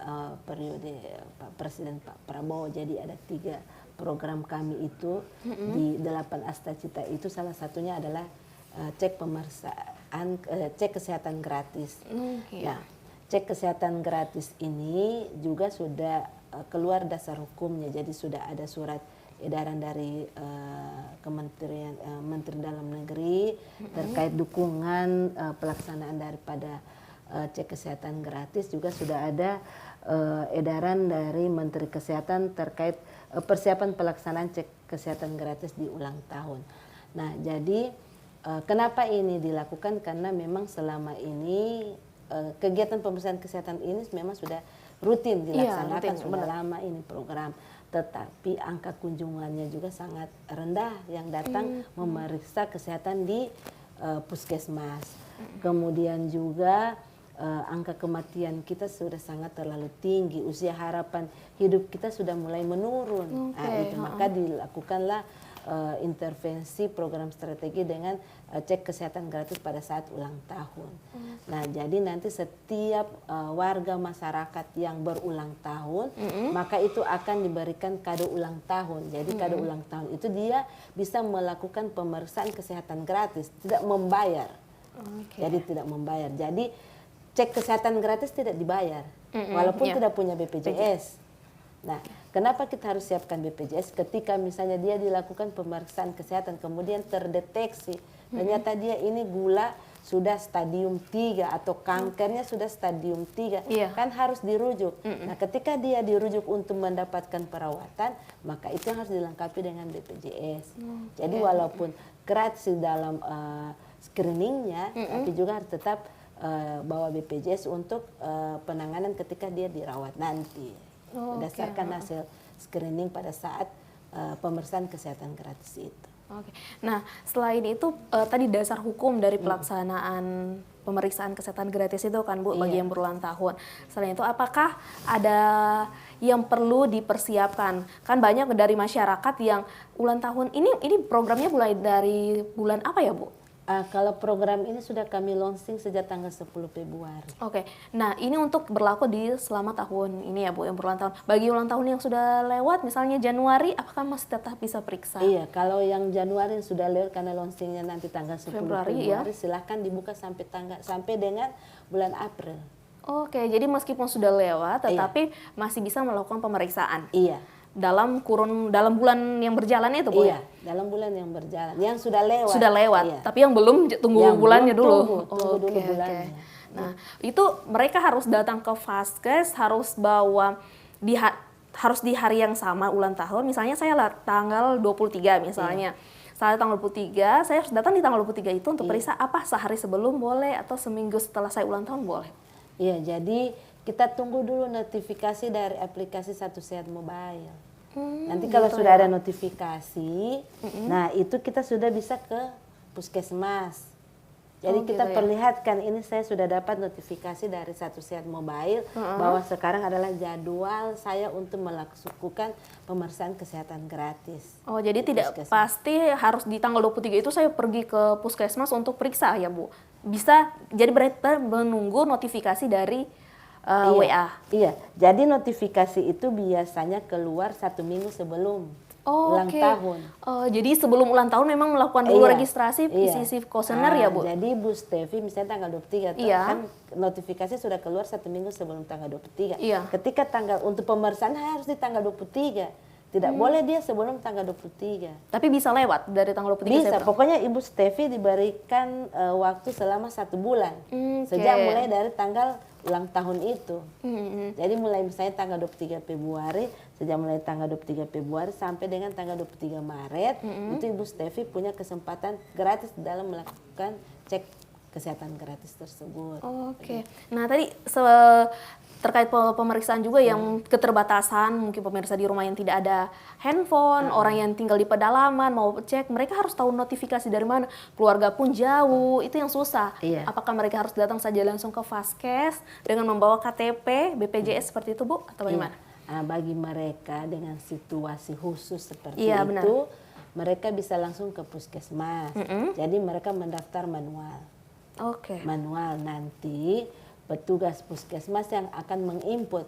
periode Pak Presiden Pak Prabowo. Jadi ada 3 program kami itu di 8 Astacita itu, salah satunya adalah cek cek kesehatan gratis. Iya. Nah, cek kesehatan gratis ini juga sudah keluar dasar hukumnya, jadi sudah ada surat edaran dari Kementerian Menteri Dalam Negeri terkait dukungan pelaksanaan daripada cek kesehatan gratis. Juga sudah ada edaran dari Menteri Kesehatan terkait persiapan pelaksanaan cek kesehatan gratis di ulang tahun. Nah, jadi kenapa ini dilakukan? Karena memang selama ini kegiatan pemeriksaan kesehatan ini memang sudah rutin dilaksanakan, sudah lama ini program. Tetapi angka kunjungannya juga sangat rendah yang datang memeriksa kesehatan di puskesmas. Kemudian juga angka kematian kita sudah sangat terlalu tinggi, usia harapan hidup kita sudah mulai menurun. Maka dilakukanlah intervensi program strategi dengan cek kesehatan gratis pada saat ulang tahun. Nah, jadi nanti setiap warga masyarakat yang berulang tahun, maka itu akan diberikan kado ulang tahun. Jadi kado ulang tahun itu dia bisa melakukan pemeriksaan kesehatan gratis, tidak membayar. Jadi tidak membayar. Jadi cek kesehatan gratis tidak dibayar, walaupun tidak punya BPJS. Nah, kenapa kita harus siapkan BPJS? Ketika misalnya dia dilakukan pemeriksaan kesehatan, kemudian terdeteksi, ternyata dia ini gula sudah stadium 3 atau kankernya sudah stadium 3, kan harus dirujuk. Nah, ketika dia dirujuk untuk mendapatkan perawatan, maka itu harus dilengkapi dengan BPJS. Jadi walaupun gratis dalam screeningnya, tapi juga harus tetap bawa BPJS untuk penanganan ketika dia dirawat nanti. Berdasarkan hasil screening pada saat pemeriksaan kesehatan gratis itu. Nah, selain itu tadi dasar hukum dari pelaksanaan pemeriksaan kesehatan gratis itu kan Bu, bagi yang berulang tahun. Selain itu apakah ada yang perlu dipersiapkan? Kan banyak dari masyarakat yang ulang tahun ini programnya mulai dari bulan apa ya Bu? Kalau program ini sudah kami launching sejak tanggal 10 Februari. Nah ini untuk berlaku di selama tahun ini ya Bu, yang berulang tahun. Bagi ulang tahun yang sudah lewat, misalnya Januari, apakah masih tetap bisa periksa? Iya, kalau yang Januari sudah lewat karena launchingnya nanti tanggal 10 Februari silahkan dibuka sampai dengan bulan April. Jadi meskipun sudah lewat, tetapi masih bisa melakukan pemeriksaan. Iya. Dalam bulan yang berjalan itu Bu? Iya, dalam bulan yang berjalan. Yang sudah lewat. Sudah lewat, tapi yang belum tunggu bulannya dulu. Tunggu dulu bulannya. Nah, itu mereka harus datang ke Vaskes, harus bawa harus di hari yang sama ulang tahun. Misalnya saya tanggal 23 misalnya. Saya tanggal 23, saya harus datang di tanggal 23 itu untuk periksa apa sehari sebelum boleh atau seminggu setelah saya ulang tahun boleh. Iya, jadi kita tunggu dulu notifikasi dari aplikasi Satu Sehat Mobile. Nanti kalau sudah ada notifikasi, nah itu kita sudah bisa ke puskesmas. Jadi kita perlihatkan ini saya sudah dapat notifikasi dari Satu Sehat Mobile bahwa sekarang adalah jadwal saya untuk melakukan pemeriksaan kesehatan gratis. Jadi tidak pasti harus di tanggal 23 itu saya pergi ke puskesmas untuk periksa ya Bu? Bisa, jadi berarti menunggu notifikasi dari WA. Iya, jadi notifikasi itu biasanya keluar 1 minggu sebelum ulang tahun. Jadi sebelum ulang tahun memang melakukan dulu registrasi isi kuesioner ya Bu? Jadi Bu Stevi misalnya tanggal 23 kan notifikasi sudah keluar 1 minggu sebelum tanggal 23. Ketika tanggal untuk pemeriksaan harus di tanggal 23. Tidak boleh dia sebelum tanggal 23. Tapi bisa lewat dari tanggal 23 Bisa, pokoknya Ibu Stevi diberikan waktu selama 1 bulan. Sejak mulai dari tanggal ulang tahun itu. Jadi mulai misalnya tanggal 23 Februari, sejak mulai tanggal 23 Februari sampai dengan tanggal 23 Maret, itu Ibu Stevi punya kesempatan gratis dalam melakukan cek kesehatan gratis tersebut. Nah tadi terkait pemeriksaan juga yang keterbatasan, mungkin pemirsa di rumah yang tidak ada handphone, orang yang tinggal di pedalaman mau cek, mereka harus tahu notifikasi dari mana, keluarga pun jauh, itu yang susah. Apakah mereka harus datang saja langsung ke Vaskes dengan membawa KTP, BPJS seperti itu Bu, atau bagaimana? Bagi mereka dengan situasi khusus seperti itu, mereka bisa langsung ke puskesmas. Jadi mereka mendaftar manual. Manual nanti petugas puskesmas yang akan menginput.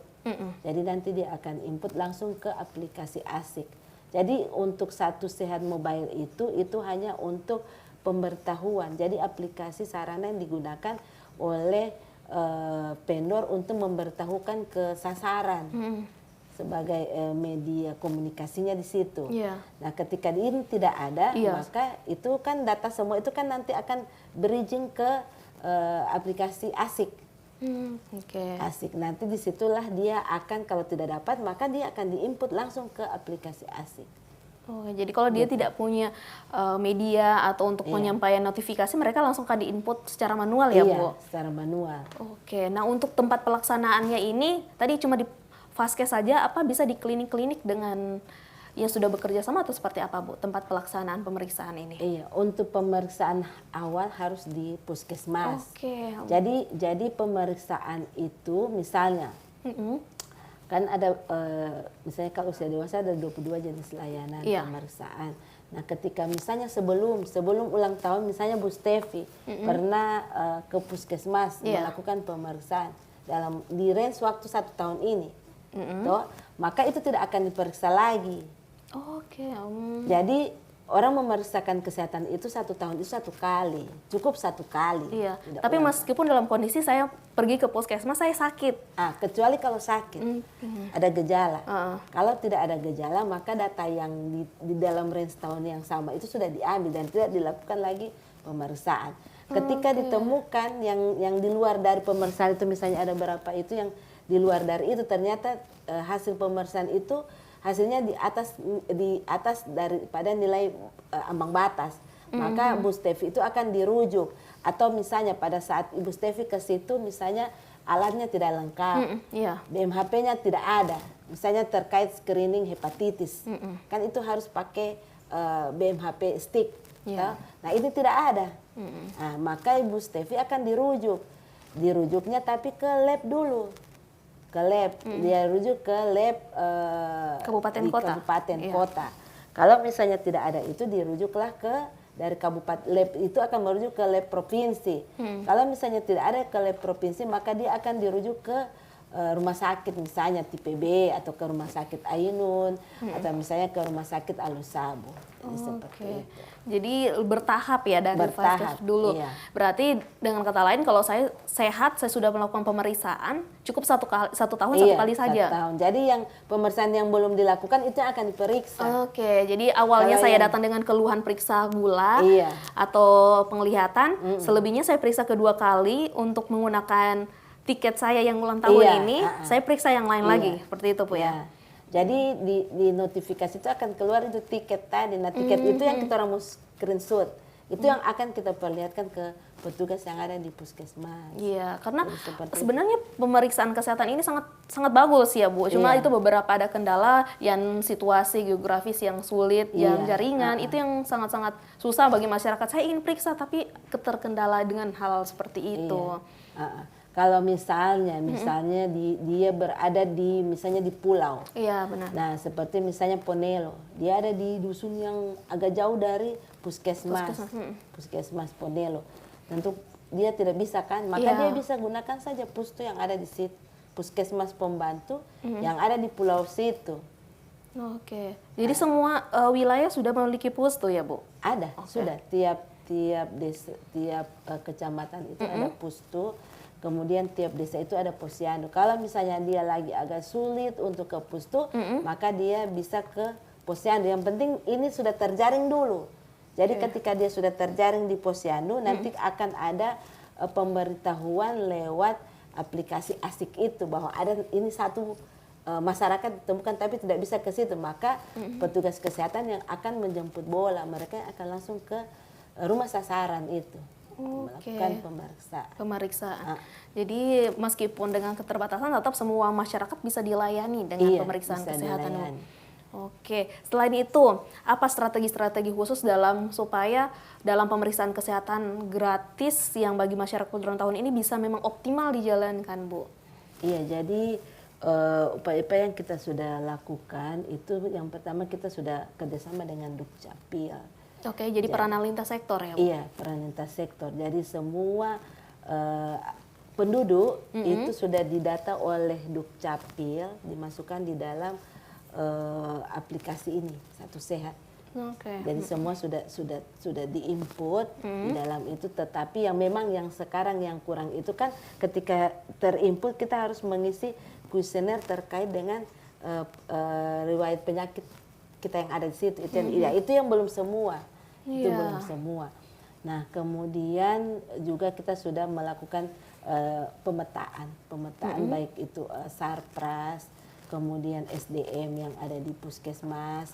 Jadi nanti dia akan input langsung ke aplikasi ASIK. Jadi untuk Satu Sehat Mobile itu hanya untuk pemberitahuan. Jadi aplikasi sarana yang digunakan oleh vendor untuk memberitahukan ke sasaran sebagai media komunikasinya di situ. Nah, ketika ini tidak ada, maka itu kan data semua itu kan nanti akan bridging ke aplikasi ASIC. ASIC nanti disitulah dia akan, kalau tidak dapat maka dia akan diinput langsung ke aplikasi ASIC. Oh, jadi kalau dia tidak punya media atau untuk penyampaian notifikasi, mereka langsung akan diinput secara manual ya, Bu? Secara manual. Oke, nah untuk tempat pelaksanaannya ini tadi cuma di Vaskes saja, apa bisa di klinik-klinik dengan yang sudah bekerja sama atau seperti apa, Bu, tempat pelaksanaan pemeriksaan ini? Iya, untuk pemeriksaan awal harus di puskesmas. Jadi pemeriksaan itu misalnya, kan ada misalnya kalau usia dewasa ada 22 jenis layanan pemeriksaan. Nah, ketika misalnya sebelum ulang tahun, misalnya Bu Stefi pernah ke puskesmas melakukan pemeriksaan di range waktu 1 tahun ini, toh, maka itu tidak akan diperiksa lagi. Jadi orang memeriksakan kesehatan itu 1 tahun itu 1 kali, cukup 1 kali. Tapi meskipun dalam kondisi saya pergi ke puskesmas, saya sakit. Kecuali kalau sakit, ada gejala. Kalau tidak ada gejala, maka data yang di dalam range tahun yang sama itu sudah diambil dan tidak dilakukan lagi pemeriksaan. Ketika ditemukan yang di luar dari pemeriksaan itu, misalnya ada berapa itu yang di luar dari itu, ternyata hasil pemeriksaan itu hasilnya di atas daripada nilai ambang batas, maka Bu Stefi itu akan dirujuk. Atau misalnya pada saat Ibu Stefi ke situ, misalnya alatnya tidak lengkap, BMHP-nya tidak ada, misalnya terkait screening hepatitis, kan itu harus pakai BMHP stick. Nah, ini tidak ada. Nah, maka Ibu Stefi akan dirujuknya tapi ke lab dulu. Dia rujuk ke lab kabupaten kota. Kalau misalnya tidak ada itu, dirujuklah dari kabupaten, lab itu akan merujuk ke lab provinsi. Kalau misalnya tidak ada ke lab provinsi, maka dia akan dirujuk ke rumah sakit, misalnya TPB atau ke rumah sakit Ainun atau misalnya ke rumah sakit Alusabu. Seperti itu. Jadi bertahap ya dari Vaskes dulu. Berarti dengan kata lain, kalau saya sehat, saya sudah melakukan pemeriksaan, cukup 1 tahun 1 kali saja. 1 tahun. Jadi yang pemeriksaan yang belum dilakukan itu akan diperiksa. Jadi awalnya saya datang dengan keluhan periksa gula atau penglihatan, selebihnya saya periksa kedua kali untuk menggunakan tiket saya yang ulang tahun ini, saya periksa yang lain lagi, seperti itu, Bu ya. Jadi di notifikasi itu akan keluar itu tiket tadi. Nah, tiket itu yang kita mau screenshot. Itu yang akan kita perlihatkan ke petugas yang ada di puskesmas. Iya, karena sebenarnya pemeriksaan kesehatan ini sangat bagus ya, Bu. Cuma itu beberapa ada kendala, yang situasi geografis yang sulit, yang jaringan, itu yang sangat-sangat susah bagi masyarakat. Saya ingin periksa tapi terkendala dengan hal seperti itu. Kalau misalnya dia berada misalnya di pulau. Iya, benar. Nah, seperti misalnya Ponelo, dia ada di dusun yang agak jauh dari puskesmas Ponelo. Tentu dia tidak bisa kan, maka dia bisa gunakan saja pustu yang ada di situ, puskesmas pembantu yang ada di pulau situ. Jadi semua wilayah sudah memiliki pustu ya, Bu? Ada, sudah. Tiap desa, tiap kecamatan itu ada pustu. Kemudian tiap desa itu ada posyandu. Kalau misalnya dia lagi agak sulit untuk ke pustu, maka dia bisa ke posyandu. Yang penting ini sudah terjaring dulu. Jadi ketika dia sudah terjaring di posyandu, nanti akan ada pemberitahuan lewat aplikasi ASIC itu bahwa ada ini satu masyarakat ditemukan tapi tidak bisa ke situ. Maka petugas kesehatan yang akan menjemput bola, mereka akan langsung ke rumah sasaran itu. Melakukan pemeriksaan. Jadi meskipun dengan keterbatasan, tetap semua masyarakat bisa dilayani dengan pemeriksaan kesehatan. Selain itu, apa strategi-strategi khusus supaya dalam pemeriksaan kesehatan gratis yang bagi masyarakat ulang tahun ini bisa memang optimal dijalankan, Bu? Iya, jadi upaya-upaya yang kita sudah lakukan itu, yang pertama kita sudah kerjasama dengan Dukcapil. Jadi peranan lintas sektor ya, Bu? Iya, peranan lintas sektor. Jadi semua penduduk itu sudah didata oleh Dukcapil, dimasukkan di dalam aplikasi ini, Satu Sehat. Oke. Jadi semua sudah diinput di dalam itu, tetapi yang memang yang sekarang yang kurang itu kan ketika terinput kita harus mengisi kuesioner terkait dengan riwayat penyakit kita yang ada di situ. Itu yang belum semua. Itu belum semua. Nah, kemudian juga kita sudah melakukan pemetaan baik itu Sarpras, kemudian SDM yang ada di Puskesmas,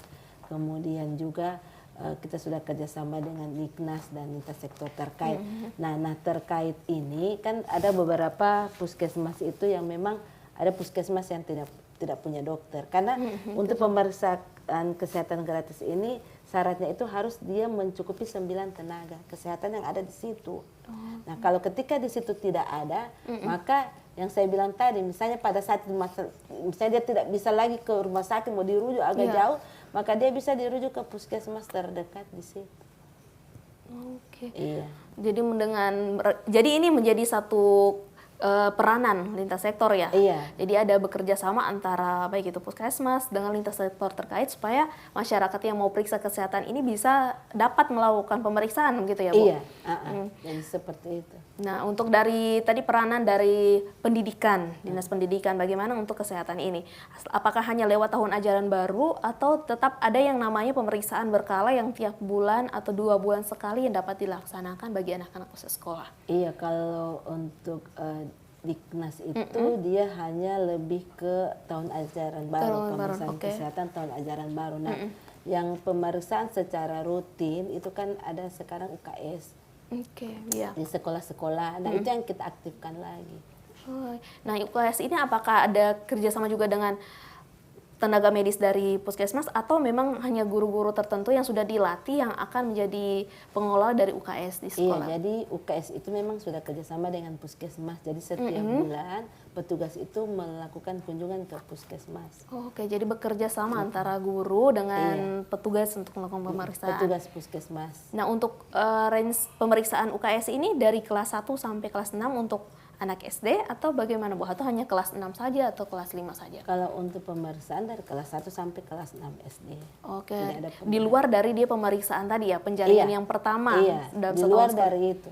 kemudian juga kita sudah kerjasama dengan Niknas dan lintas sektor terkait. Nah, terkait ini kan ada beberapa puskesmas itu yang memang ada puskesmas yang tidak punya dokter, karena untuk pemeriksaan kesehatan gratis ini syaratnya itu harus dia mencukupi 9 tenaga kesehatan yang ada di situ. Nah, kalau ketika di situ tidak ada, maka yang saya bilang tadi, misalnya pada saat misalnya dia tidak bisa lagi ke rumah sakit, mau dirujuk agak jauh, maka dia bisa dirujuk ke puskesmas terdekat di situ. Oke. Iya. Jadi ini menjadi satu peranan lintas sektor ya. Iya. Jadi ada bekerja sama antara baik itu puskesmas dengan lintas sektor terkait supaya masyarakat yang mau periksa kesehatan ini bisa dapat melakukan pemeriksaan gitu ya, Bu? Iya. Jadi seperti itu. Nah, untuk dari tadi peranan dari pendidikan, dinas pendidikan, bagaimana untuk kesehatan ini? Apakah hanya lewat tahun ajaran baru atau tetap ada yang namanya pemeriksaan berkala yang tiap bulan atau 2 bulan sekali yang dapat dilaksanakan bagi anak-anak usia sekolah? Iya, kalau untuk Diknas itu dia hanya lebih ke tahun ajaran baru, pemeriksaan kesehatan tahun ajaran baru. Nah, yang pemeriksaan secara rutin itu kan ada sekarang UKS. Di sekolah-sekolah. Nah, itu yang kita aktifkan lagi. Nah, UKS ini apakah ada kerjasama juga dengan tenaga medis dari puskesmas atau memang hanya guru-guru tertentu yang sudah dilatih yang akan menjadi pengelola dari UKS di sekolah? Iya, jadi UKS itu memang sudah kerjasama dengan puskesmas. Jadi setiap bulan petugas itu melakukan kunjungan ke puskesmas. Oke, jadi bekerja sama antara guru dengan petugas untuk melakukan pemeriksaan. Petugas puskesmas. Nah, untuk range pemeriksaan UKS ini dari kelas 1 sampai kelas 6 untuk anak SD atau bagaimana, Bu? Atau hanya kelas 6 saja atau kelas 5 saja? Kalau untuk pemeriksaan dari kelas 1 sampai kelas 6 SD. Oke. Di luar dari dia pemeriksaan tadi ya, penjaringan yang pertama dalam di luar dari itu.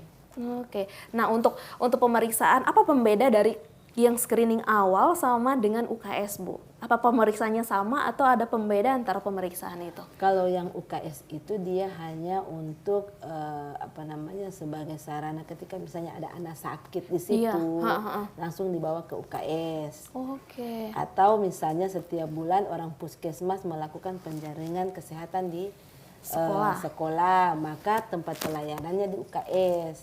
Oke. Nah, untuk pemeriksaan apa pembeda dari yang screening awal sama dengan UKS, Bu? Apa pemeriksaannya sama atau ada pembeda antara pemeriksaan itu? Kalau yang UKS itu dia hanya untuk sebagai sarana ketika misalnya ada anak sakit di situ, langsung dibawa ke UKS. Oke. Atau misalnya setiap bulan orang puskesmas melakukan penjaringan kesehatan di sekolah, maka tempat pelayanannya di UKS.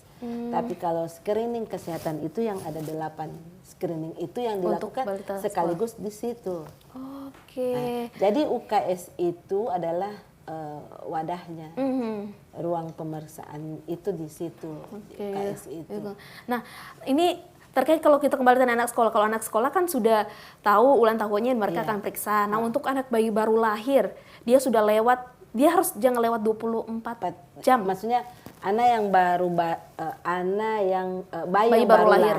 Tapi kalau screening kesehatan itu yang ada 8 screening itu yang dilakukan sekaligus di situ. Oke. Nah, jadi UKS itu adalah wadahnya, ruang pemeriksaan itu di situ. UKS itu. Nah, ini terkait kalau kita kembali dengan anak sekolah. Kalau anak sekolah kan sudah tahu ulang tahunnya mereka akan periksa. Nah, untuk anak bayi baru lahir, dia sudah lewat. Dia harus jangan lewat 24 jam. Maksudnya anak yang bayi yang baru lahir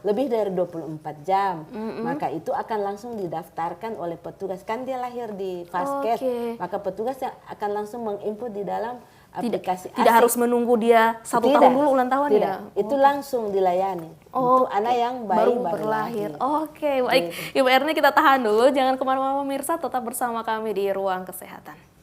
lebih dari 24 jam. Maka itu akan langsung didaftarkan oleh petugas. Kan dia lahir di Vaskes, maka petugas yang akan langsung menginput di dalam aplikasi. Tidak harus menunggu dia 1 tahun dulu ulang tahun ya? Itu langsung dilayani. Untuk anak yang baru lahir. Oke, baik. Ibu Erni, kita tahan dulu. Jangan kemana-mana pemirsa, tetap bersama kami di Ruang Kesehatan.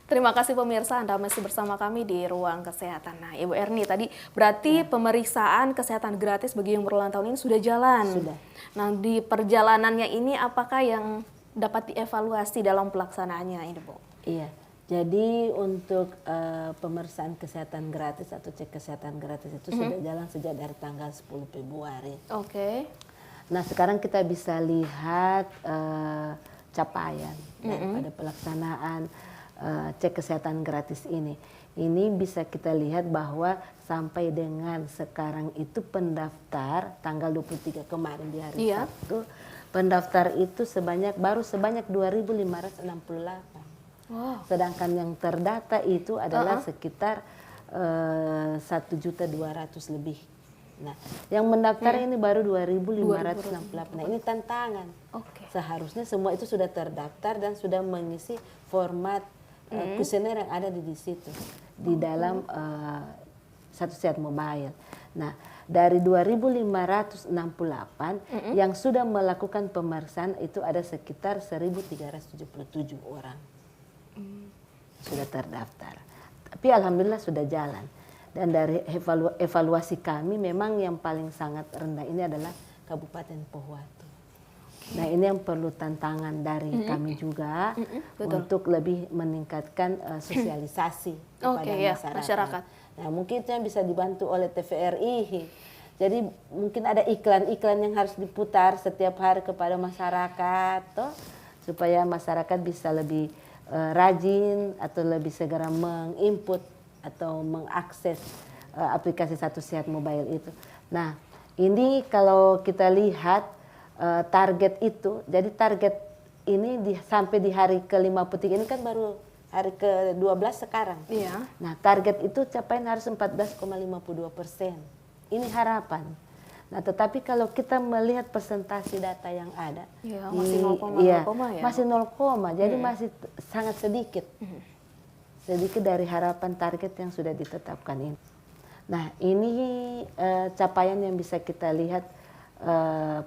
Terima kasih pemirsa, Anda masih bersama kami di Ruang Kesehatan. Nah, Ibu Erni, tadi berarti pemeriksaan kesehatan gratis bagi yang berulang tahun ini sudah jalan. Sudah. Nah, di perjalanannya ini apakah yang dapat dievaluasi dalam pelaksanaannya ini, Bu? Iya, Jadi untuk pemeriksaan kesehatan gratis atau cek kesehatan gratis itu sudah jalan sejak dari tanggal 10 Februari. Oke. Nah sekarang kita bisa lihat capaian daripada pelaksanaan cek kesehatan gratis ini. Ini bisa kita lihat bahwa sampai dengan sekarang itu pendaftar tanggal 23 kemarin di hari Sabtu, pendaftar itu baru sebanyak 2.568. Wow. Sedangkan yang terdata itu adalah sekitar 1.200.000 lebih. Nah, yang mendaftar ini baru 2.568. Nah, ini tantangan. Seharusnya semua itu sudah terdaftar dan sudah mengisi format kuesioner yang ada di situ di dalam Satu Sehat Mobile. Nah, dari 2.568 yang sudah melakukan pemeriksaan itu ada sekitar 1.377 orang. Sudah terdaftar. Tapi alhamdulillah sudah jalan. Dan dari evaluasi kami memang yang paling sangat rendah ini adalah Kabupaten Pohuatu. Nah ini yang perlu tantangan dari kami juga untuk lebih meningkatkan sosialisasi kepada masyarakat. Nah mungkin itu yang bisa dibantu oleh TVRI. Jadi mungkin ada iklan-iklan yang harus diputar setiap hari kepada masyarakat, supaya masyarakat bisa lebih rajin atau lebih segera menginput atau mengakses aplikasi Satu Sehat Mobile itu. Nah ini kalau kita lihat target itu, jadi target ini sampai di hari ke-53 ini kan baru hari ke-12 sekarang. Nah target itu capaian harus 14,52%. Ini harapan. Nah, tetapi kalau kita melihat persentase data yang ada, masih 0,0 ya? Masih 0, jadi masih sangat sedikit. Sedikit dari harapan target yang sudah ditetapkan ini. Nah, ini capaian yang bisa kita lihat,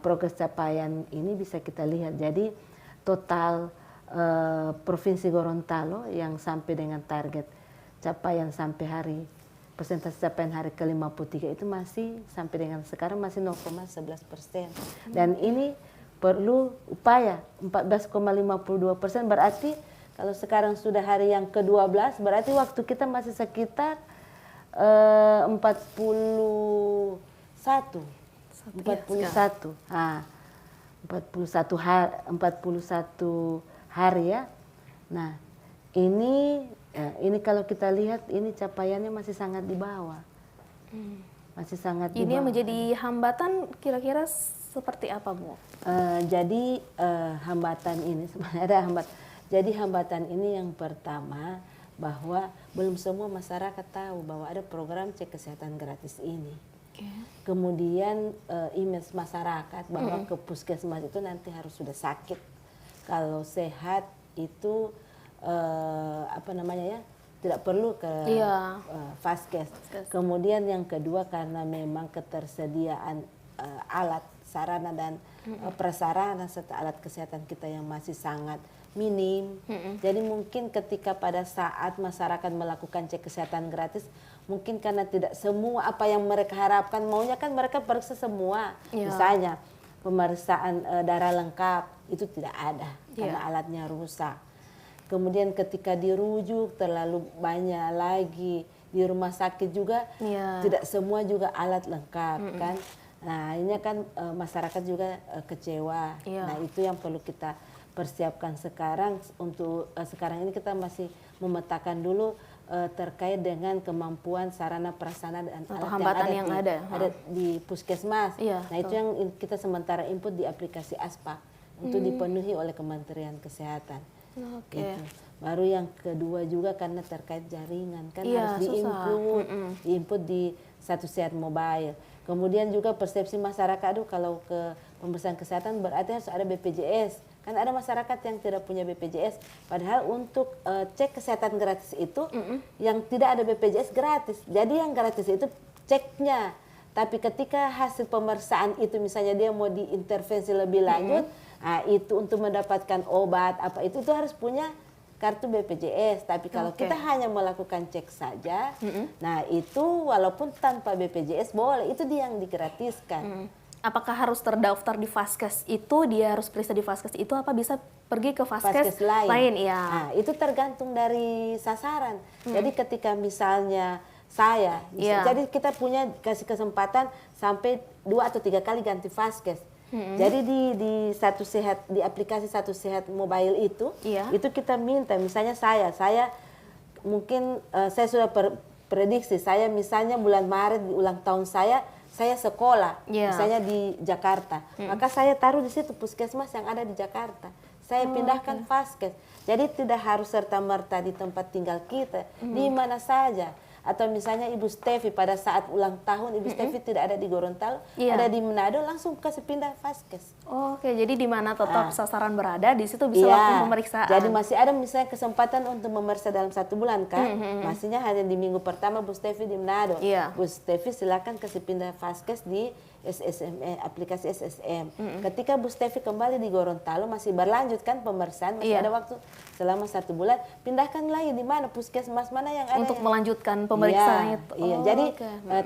progres capaian ini bisa kita lihat. Jadi, total Provinsi Gorontalo yang sampai dengan target capaian sampai hari persentase capaian hari ke-53 itu masih sampai dengan sekarang masih 0,11%. Dan ini perlu upaya 14,52%, berarti kalau sekarang sudah hari yang ke-12 berarti waktu kita masih sekitar 41 hari ya. Nah, ini kalau kita lihat ini capaiannya masih sangat di bawah. Masih sangat di bawah. Ini yang menjadi hambatan kira-kira seperti apa, Bu? Jadi hambatan ini sebenarnya ada hambatan. Jadi hambatan ini yang pertama bahwa belum semua masyarakat tahu bahwa ada program cek kesehatan gratis ini. Kemudian image masyarakat bahwa ke puskesmas itu nanti harus sudah sakit. Kalau sehat itu tidak perlu ke Vaskes. Kemudian yang kedua karena memang ketersediaan alat, sarana dan prasarana serta alat kesehatan kita yang masih sangat minim. Jadi mungkin ketika pada saat masyarakat melakukan cek kesehatan gratis, mungkin karena tidak semua apa yang mereka harapkan, maunya kan mereka periksa semua. Misalnya pemeriksaan darah lengkap itu tidak ada karena alatnya rusak. Kemudian ketika dirujuk terlalu banyak lagi, di rumah sakit juga tidak semua juga alat lengkap kan. Nah ini kan masyarakat juga kecewa. Nah itu yang perlu kita persiapkan sekarang. Untuk sekarang ini kita masih memetakan dulu terkait dengan kemampuan sarana prasarana dan alat yang ada di puskesmas. Nah itu yang kita sementara input di aplikasi ASPA untuk dipenuhi oleh Kementerian Kesehatan. Gitu. Baru yang kedua juga karena terkait jaringan kan harus diinput di Satu Sehat Mobile. Kemudian juga persepsi masyarakat, aduh kalau ke pemeriksaan kesehatan berarti harus ada BPJS. Kan ada masyarakat yang tidak punya BPJS. Padahal untuk cek kesehatan gratis itu yang tidak ada BPJS gratis. Jadi yang gratis itu ceknya. Tapi ketika hasil pemeriksaan itu misalnya dia mau diintervensi lebih lanjut, nah itu untuk mendapatkan obat apa itu harus punya kartu BPJS. Tapi kalau kita hanya melakukan cek saja, nah itu walaupun tanpa BPJS boleh, itu dia yang digratiskan. Apakah harus terdaftar di Vaskes itu, dia harus periksa di Vaskes itu, apa bisa pergi ke Vaskes lain? Ya. Nah, itu tergantung dari sasaran. Jadi ketika misalnya saya, jadi kita punya kasih kesempatan sampai 2 atau 3 kali ganti Vaskes. Jadi di Satu Sehat, di aplikasi Satu Sehat mobile itu kita minta, misalnya saya mungkin saya sudah prediksi, saya misalnya bulan Maret di ulang tahun saya sekolah, misalnya di Jakarta, maka saya taruh di situ puskesmas yang ada di Jakarta. Saya pindahkan Vaskes. Jadi tidak harus serta-merta di tempat tinggal kita, di mana saja. Atau misalnya Ibu Stefi pada saat ulang tahun, Ibu Stefi tidak ada di Gorontalo, ada di Manado, langsung kasih pindah Vaskes. Oke, jadi di mana tetap sasaran berada, di situ bisa lakukan pemeriksaan. Jadi masih ada misalnya kesempatan untuk memeriksa dalam 1 bulan kan, maksudnya hanya di minggu pertama Bu Stefi di Manado. Bu Stefi silakan kasih pindah Vaskes di SSM, aplikasi SSM. Ketika Bu Stefi kembali di Gorontalo masih berlanjut kan pemeriksaan, masih ada waktu selama 1 bulan, pindahkan lagi di mana puskesmas mana yang ada untuk melanjutkan pemeriksaan itu. Jadi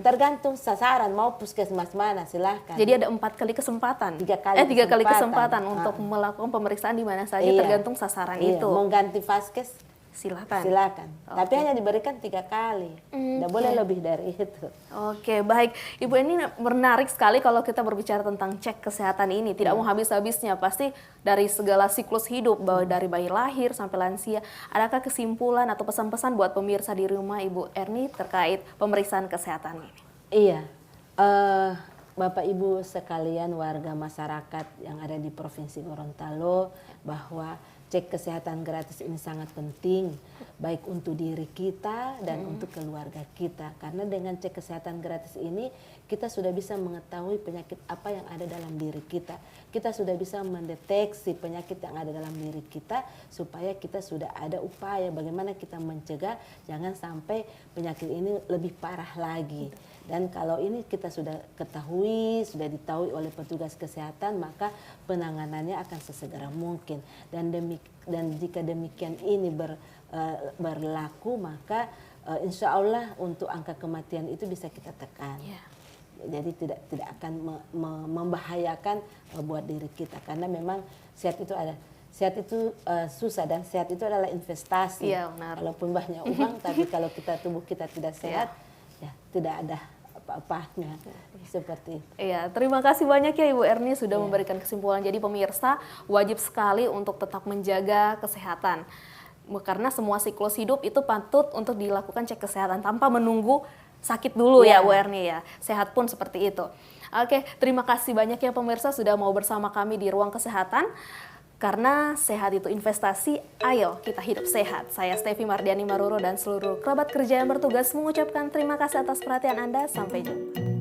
tergantung sasaran mau puskesmas mana silahkan. Jadi ada 4 kali kesempatan. 3 kali kesempatan untuk melakukan pemeriksaan di mana saja tergantung sasaran itu. Mau ganti Vaskes silakan. Tapi hanya diberikan 3 kali. Tidak boleh lebih dari itu. Oke, baik. Ibu, ini menarik sekali kalau kita berbicara tentang cek kesehatan ini. Tidak mau habis-habisnya. Pasti dari segala siklus hidup, bahwa dari bayi lahir sampai lansia. Adakah kesimpulan atau pesan-pesan buat pemirsa di rumah Ibu Erni terkait pemeriksaan kesehatan ini? Iya. Bapak Ibu sekalian, warga masyarakat yang ada di Provinsi Gorontalo, bahwa cek kesehatan gratis ini sangat penting, baik untuk diri kita dan untuk keluarga kita. Karena dengan cek kesehatan gratis ini, kita sudah bisa mengetahui penyakit apa yang ada dalam diri kita. Kita sudah bisa mendeteksi penyakit yang ada dalam diri kita, supaya kita sudah ada upaya bagaimana kita mencegah jangan sampai penyakit ini lebih parah lagi. Dan kalau ini kita sudah ketahui, sudah ditahui oleh petugas kesehatan, maka penanganannya akan sesegera mungkin. Dan jika demikian ini berlaku, maka insya Allah untuk angka kematian itu bisa kita tekan. Jadi tidak akan membahayakan buat diri kita, karena memang sehat itu susah, dan sehat itu adalah investasi. Walaupun banyak uang, tapi kalau tubuh kita tidak sehat, ya tidak ada apa-apanya seperti itu. Iya, terima kasih banyak ya Ibu Erni sudah memberikan kesimpulan. Jadi pemirsa wajib sekali untuk tetap menjaga kesehatan. Karena semua siklus hidup itu patut untuk dilakukan cek kesehatan tanpa menunggu sakit dulu ya Bu Erni ya. Sehat pun seperti itu. Oke, terima kasih banyak ya pemirsa sudah mau bersama kami di Ruang Kesehatan. Karena sehat itu investasi, ayo kita hidup sehat. Saya Stefi Mardiani Maruro dan seluruh kerabat kerja yang bertugas mengucapkan terima kasih atas perhatian Anda. Sampai jumpa.